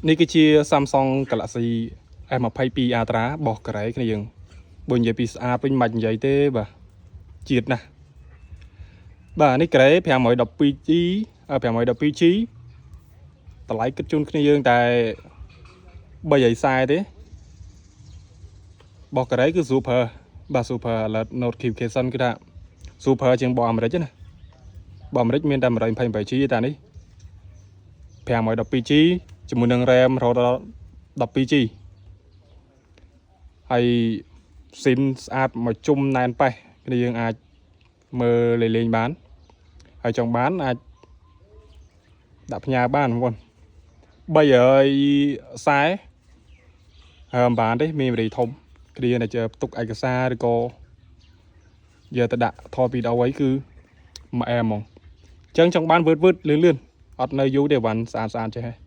នេះគឺជា Samsung Galaxy S22 Ultra បោះក្រែគ្នាយើងបើនិយាយពីស្អាតវិញមិននិយាយទេបាទជាតិណាស់បាទនេះក្រែ 512G 512G តម្លៃគិតជូនគ្នាយើងតែ340ទេបោះក្រែគឺ Super បាទ Super Alert Notification គឺថា Super ជាងបោះអាមេរិកណាបោះអាមេរិកមានតែ 128G តែនេះ 512G ជាមួយនឹង RAM រហូតដល់ 12G ហើយស៊ីនស្អាតមកជុំណែនប៉េះគ្នាយើងអាចមើលលេងបានហើយចង់បានអាចដាក់ផ្ញើបានបងប្អូន340ហើមបានទេមានរីធំគ្នាដែលជាផ្ទុកឯកសារឬក៏យកទៅដាក់ថតវីដេអូអីគឺមួយអែមហ្មងអញ្ចឹងចង់បានវឺតលឿនអត់នៅយូរទេវ៉ាន់ស្អាតចេះ